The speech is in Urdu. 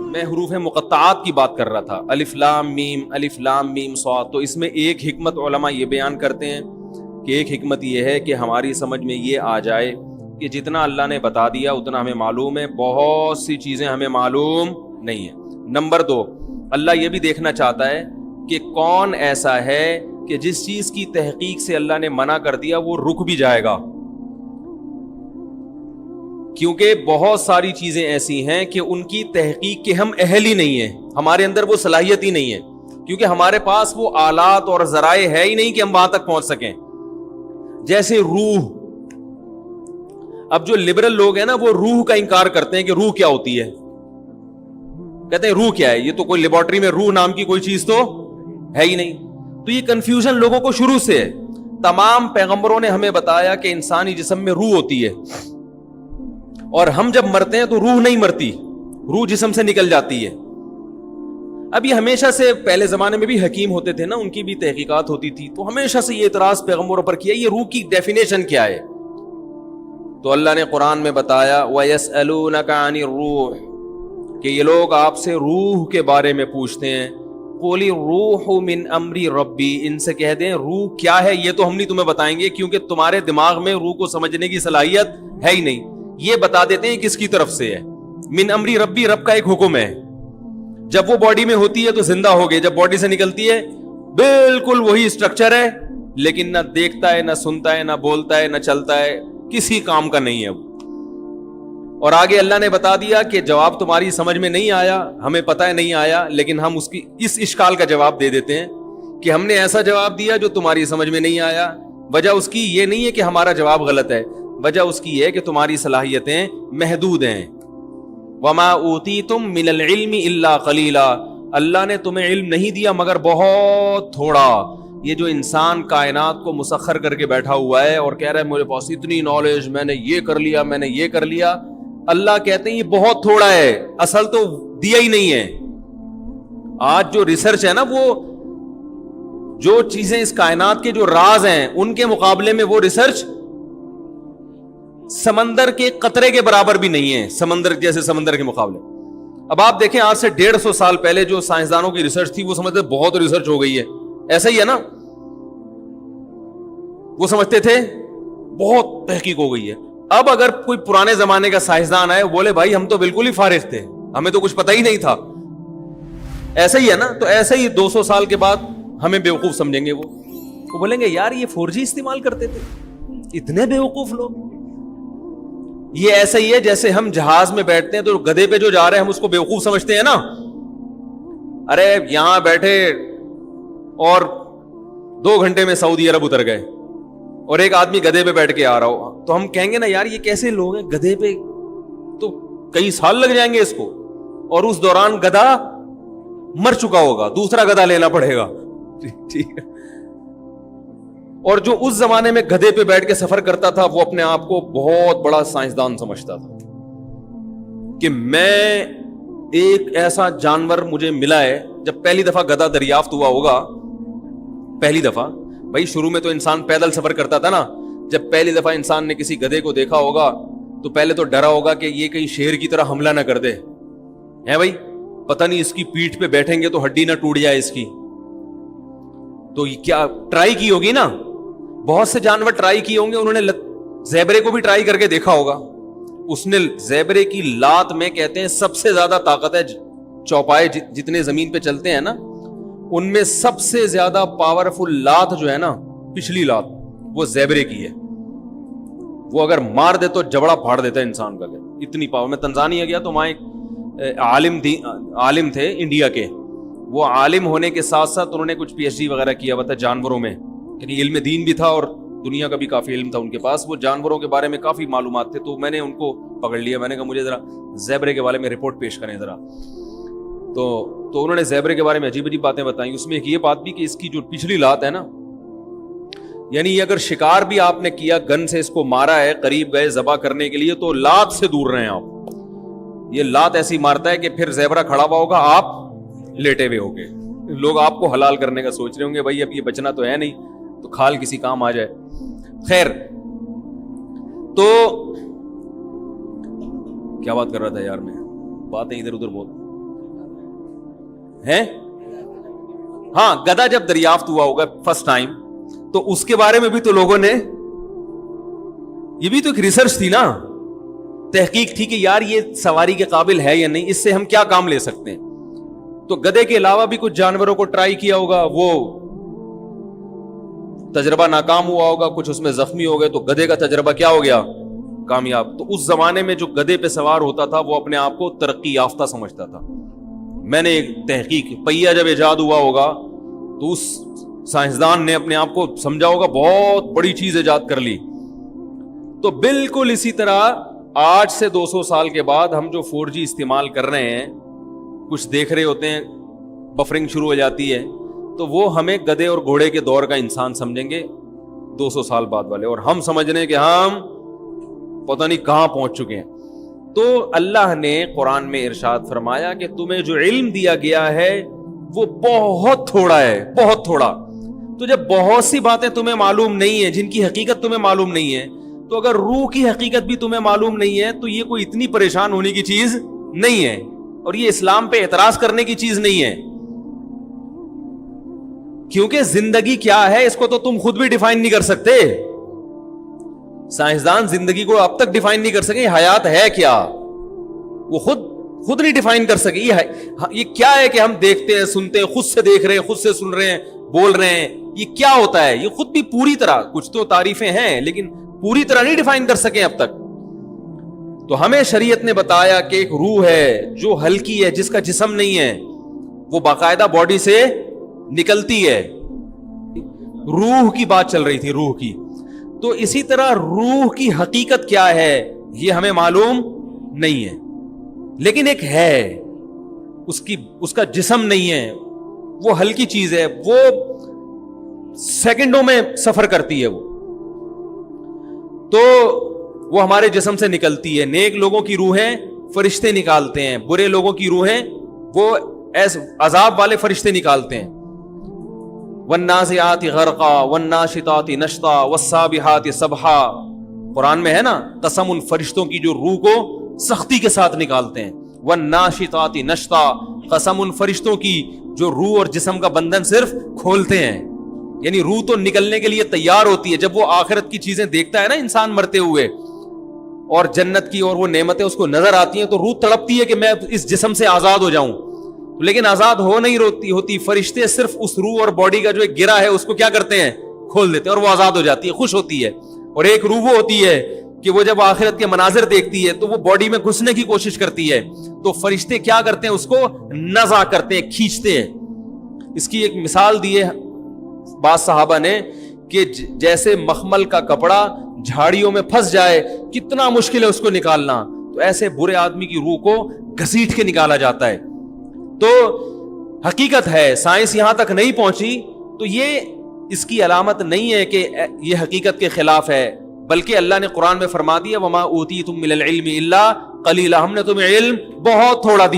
میں حروف مقطعات کی بات کر رہا تھا، الف لام میم صاد. تو اس میں ایک حکمت علماء یہ بیان کرتے ہیں کہ ایک حکمت یہ ہے کہ ہماری سمجھ میں یہ آ جائے کہ جتنا اللہ نے بتا دیا اتنا ہمیں معلوم ہے، بہت سی چیزیں ہمیں معلوم نہیں ہیں. نمبر 2، اللہ یہ بھی دیکھنا چاہتا ہے کہ کون ایسا ہے کہ جس چیز کی تحقیق سے اللہ نے منع کر دیا وہ رک بھی جائے گا، کیونکہ بہت ساری چیزیں ایسی ہیں کہ ان کی تحقیق کے ہم اہل ہی نہیں ہیں، ہمارے اندر وہ صلاحیت ہی نہیں ہے، کیونکہ ہمارے پاس وہ آلات اور ذرائع ہے ہی نہیں کہ ہم وہاں تک پہنچ سکیں. جیسے روح، اب جو لبرل لوگ ہیں نا وہ روح کا انکار کرتے ہیں کہ روح کیا ہوتی ہے، کہتے ہیں روح کیا ہے، یہ تو کوئی لیبارٹری میں روح نام کی کوئی چیز تو ہے ہی نہیں. تو یہ کنفیوژن لوگوں کو شروع سے ہے. تمام پیغمبروں نے ہمیں بتایا کہ انسانی جسم میں روح ہوتی ہے، اور ہم جب مرتے ہیں تو روح نہیں مرتی، روح جسم سے نکل جاتی ہے. اب یہ ہمیشہ سے پہلے زمانے میں بھی حکیم ہوتے تھے نا، ان کی بھی تحقیقات ہوتی تھی، تو ہمیشہ سے یہ اعتراض پیغمبروں پر کیا یہ روح کی ڈیفینیشن کیا ہے. تو اللہ نے قرآن میں بتایا وَيَسْأَلُونَكَ عَنِ الرُّوحِ، کہ یہ لوگ آپ سے روح کے بارے میں پوچھتے ہیں. قُلِ الرُّوحُ مِنْ أَمْرِ رَبِّي، ان سے کہہ دیں روح کیا ہے یہ تو ہم نہیں تمہیں بتائیں گے، کیونکہ تمہارے دماغ میں روح کو سمجھنے کی صلاحیت ہے ہی نہیں. یہ بتا دیتے ہیں کس کی طرف سے ہے. من امری ربی، رب کا ایک حکم ہے، جب وہ باڈی میں ہوتی ہے تو زندہ ہو گئی، جب باڈی سے نکلتی ہے بالکل وہی اسٹرکچر ہے، لیکن نہ دیکھتا ہے، نہ سنتا ہے، نہ بولتا ہے، نہ چلتا ہے، کسی کام کا نہیں ہے وہ. اور آگے اللہ نے بتا دیا کہ جواب تمہاری سمجھ میں نہیں آیا، ہمیں پتہ ہے نہیں آیا، لیکن ہم اس کی اس اشکال کا جواب دے دیتے ہیں کہ ہم نے ایسا جواب دیا جو تمہاری سمجھ میں نہیں آیا. وجہ اس کی یہ نہیں ہے کہ ہمارا جواب غلط ہے، وجہ اس کی ہے کہ تمہاری صلاحیتیں محدود ہیں. وما اوتیتم من العلم الا قلیلا، اللہ نے تمہیں علم نہیں دیا مگر بہت تھوڑا. یہ جو انسان کائنات کو مسخر کر کے بیٹھا ہوا ہے اور کہہ رہا ہے میرے پاس اتنی نالج، میں نے یہ کر لیا، میں نے یہ کر لیا، اللہ کہتے ہیں یہ بہت تھوڑا ہے، اصل تو دیا ہی نہیں ہے. آج جو ریسرچ ہے نا، وہ جو چیزیں اس کائنات کے جو راز ہیں ان کے مقابلے میں وہ ریسرچ سمندر کے قطرے کے برابر بھی نہیں ہے، سمندر جیسے سمندر کے مقابلے. اب آپ دیکھیں آج سے 150 سال پہلے جو سائنسدانوں کی ریسرچ تھی وہ سمجھتے بہت ریسرچ ہو گئی ہے، ایسا ہی ہے نا، وہ سمجھتے تھے بہت تحقیق ہو گئی ہے. اب اگر کوئی پرانے زمانے کا سائنسدان آئے بولے بھائی ہم تو بالکل ہی فارغ تھے، ہمیں تو کچھ پتہ ہی نہیں تھا، ایسا ہی ہے نا. تو ایسا ہی 200 سال کے بعد ہمیں بیوقوف سمجھیں گے، وہ بولیں گے یار یہ 4G استعمال کرتے تھے، اتنے بیوقوف لوگ. یہ ایسا ہی ہے جیسے ہم جہاز میں بیٹھتے ہیں تو گدھے پہ جو جا رہے ہیں ہم اس کو بیوقوف سمجھتے ہیں نا. ارے یہاں بیٹھے اور 2 گھنٹے میں سعودی عرب اتر گئے اور ایک آدمی گدھے پہ بیٹھ کے آ رہا ہو تو ہم کہیں گے نا یار یہ کیسے لوگ ہیں، گدھے پہ تو کئی سال لگ جائیں گے اس کو، اور اس دوران گدھا مر چکا ہوگا، دوسرا گدھا لینا پڑے گا. ٹھیک ہے. اور جو اس زمانے میں گدھے پہ بیٹھ کے سفر کرتا تھا وہ اپنے آپ کو بہت بڑا سائنسدان سمجھتا تھا کہ میں ایک ایسا جانور مجھے ملا ہے. جب پہلی دفعہ گدھا دریافت ہوا ہوگا، پہلی دفعہ، بھائی شروع میں تو انسان پیدل سفر کرتا تھا نا، جب پہلی دفعہ انسان نے کسی گدھے کو دیکھا ہوگا تو پہلے تو ڈرا ہوگا کہ یہ کہیں شیر کی طرح حملہ نہ کر دے، ہے بھائی پتہ نہیں اس کی پیٹھ پہ بیٹھیں گے تو ہڈی نہ ٹوٹ جائے اس کی. تو کیا ٹرائی کی ہوگی نا، بہت سے جانور ٹرائی کیے ہوں گے، انہوں نے زیبرے کو بھی ٹرائی کر کے دیکھا ہوگا. اس نے زیبرے کی لات میں کہتے ہیں سب سے زیادہ طاقت ہے، چوپائے جتنے زمین پہ چلتے ہیں نا ان میں سب سے زیادہ پاورفل لات جو ہے نا، پچھلی لات، وہ زیبرے کی ہے. وہ اگر مار دے تو جبڑا پھاڑ دیتا ہے انسان کا، اتنی پاور. میں تنزانیہ گیا تو وہاں ایک عالم تھے انڈیا کے، وہ عالم ہونے کے ساتھ ساتھ انہوں نے کچھ PhD وغیرہ کیا ہوا تھا جانوروں میں، یعنی علم دین بھی تھا اور دنیا کا بھی کافی علم تھا ان کے پاس. وہ جانوروں کے بارے میں کافی معلومات تھے. تو میں نے ان کو پکڑ لیا، میں نے کہا مجھے ذرا زیبرے کے بارے میں رپورٹ پیش کریں ذرا. تو انہوں نے زیبرے کے بارے میں عجیب عجیب باتیں بتائیں. اس میں ایک یہ بات بھی کہ اس کی جو پچھلی لات ہے نا، یعنی یہ اگر شکار بھی آپ نے کیا، گن سے اس کو مارا ہے، قریب گئے ذبح کرنے کے لیے، تو لات سے دور رہیں آپ. یہ لات ایسی مارتا ہے کہ پھر زیبرا کھڑا ہوا ہوگا، آپ لیٹے ہوئے ہوگے. لوگ آپ کو حلال کرنے کا سوچ رہے ہوں گے، بھائی اب یہ بچنا تو ہے نہیں تو کھال کسی کام آ جائے. خیر، تو کیا بات کر رہا تھا یار، میں باتیں ادھر ادھر بہت. ہے. ہاں گدھا جب دریافت ہوا ہوگا فرسٹ ٹائم تو اس کے بارے میں بھی تو لوگوں نے, یہ بھی تو ایک ریسرچ تھی نا, تحقیق تھی کہ یار یہ سواری کے قابل ہے یا نہیں, اس سے ہم کیا کام لے سکتے ہیں. تو گدھے کے علاوہ بھی کچھ جانوروں کو ٹرائی کیا ہوگا, وہ تجربہ ناکام ہوا ہوگا, کچھ اس میں زخمی ہو گئے, تو گدھے کا تجربہ کیا ہو گیا, کامیاب. تو اس زمانے میں جو گدھے پہ سوار ہوتا تھا وہ اپنے آپ کو ترقی یافتہ سمجھتا تھا. میں نے ایک تحقیق, پہیا جب ایجاد ہوا ہوگا تو اس سائنسدان نے اپنے آپ کو سمجھا ہوگا بہت بڑی چیز ایجاد کر لی. تو بالکل اسی طرح آج سے 200 سال کے بعد ہم جو 4G استعمال کر رہے ہیں, کچھ دیکھ رہے ہوتے ہیں, بفرنگ شروع ہو جاتی ہے, تو وہ ہمیں گدھے اور گھوڑے کے دور کا انسان سمجھیں گے 200 سال بعد والے, اور ہم سمجھ رہے ہیں کہ ہم پتہ نہیں کہاں پہنچ چکے ہیں. تو اللہ نے قرآن میں ارشاد فرمایا کہ تمہیں جو علم دیا گیا ہے وہ بہت تھوڑا ہے, بہت تھوڑا. تو جب بہت سی باتیں تمہیں معلوم نہیں ہیں, جن کی حقیقت تمہیں معلوم نہیں ہے, تو اگر روح کی حقیقت بھی تمہیں معلوم نہیں ہے تو یہ کوئی اتنی پریشان ہونے کی چیز نہیں ہے, اور یہ اسلام پہ اعتراض کرنے کی چیز نہیں ہے. کیونکہ زندگی کیا ہے اس کو تو تم خود بھی ڈیفائن نہیں کر سکتے. سائنسدان زندگی کو اب تک ڈیفائن نہیں کر سکے حیات ہے کیا, وہ خود نہیں ڈیفائن کر سکے. یہ کیا ہے کہ ہم دیکھتے ہیں, سنتے ہیں, خود سے دیکھ رہے ہیں, خود سے سن رہے ہیں, بول رہے ہیں, یہ کیا ہوتا ہے, یہ خود بھی پوری طرح, کچھ تو تعریفیں ہیں لیکن پوری طرح نہیں ڈیفائن کر سکے اب تک. تو ہمیں شریعت نے بتایا کہ ایک روح ہے جو ہلکی ہے, جس کا جسم نہیں ہے, وہ باقاعدہ باڈی سے نکلتی ہے. روح کی بات چل رہی تھی, روح کی. تو اسی طرح روح کی حقیقت کیا ہے یہ ہمیں معلوم نہیں ہے, لیکن ایک ہے, اس کا جسم نہیں ہے, وہ ہلکی چیز ہے, وہ سیکنڈوں میں سفر کرتی ہے. وہ تو وہ ہمارے جسم سے نکلتی ہے. نیک لوگوں کی روحیں فرشتے نکالتے ہیں, برے لوگوں کی روحیں وہ عذاب والے فرشتے نکالتے ہیں. والنازعات غرقا والناشطات نشطا والسابحات سبحا, قرآن میں ہے نا, قسم ان فرشتوں کی جو روح کو سختی کے ساتھ نکالتے ہیں. والناشطات نشطا, قسم ان فرشتوں کی جو روح اور جسم کا بندھن صرف کھولتے ہیں. یعنی روح تو نکلنے کے لیے تیار ہوتی ہے. جب وہ آخرت کی چیزیں دیکھتا ہے نا انسان مرتے ہوئے, اور جنت کی اور وہ نعمتیں اس کو نظر آتی ہیں, تو روح تڑپتی ہے کہ میں اس جسم سے آزاد ہو جاؤں, لیکن آزاد ہو نہیں ہوتی. فرشتے صرف اس روح اور باڈی کا جو ایک گرہ ہے اس کو کیا کرتے ہیں, کھول دیتے ہیں, اور وہ آزاد ہو جاتی ہے, خوش ہوتی ہے. اور ایک روح وہ ہوتی ہے کہ وہ جب آخرت کے مناظر دیکھتی ہے تو وہ باڈی میں گھسنے کی کوشش کرتی ہے, تو فرشتے کیا کرتے ہیں, اس کو نزع کرتے ہیں, کھینچتے ہیں. اس کی ایک مثال دی ہے بعض صحابہ نے کہ جیسے مخمل کا کپڑا جھاڑیوں میں پھنس جائے کتنا مشکل ہے اس کو نکالنا, تو ایسے برے آدمی کی روح کو گھسیٹ کے نکالا جاتا ہے. تو حقیقت ہے, سائنس یہاں تک نہیں پہنچی تو یہ اس کی علامت نہیں ہے کہ یہ حقیقت کے خلاف ہے, بلکہ اللہ نے قرآن میں فرما دیا وما اوتیتم من العلم الا قلیلا, ہم نے تمہیں علم بہت تھوڑا دیا.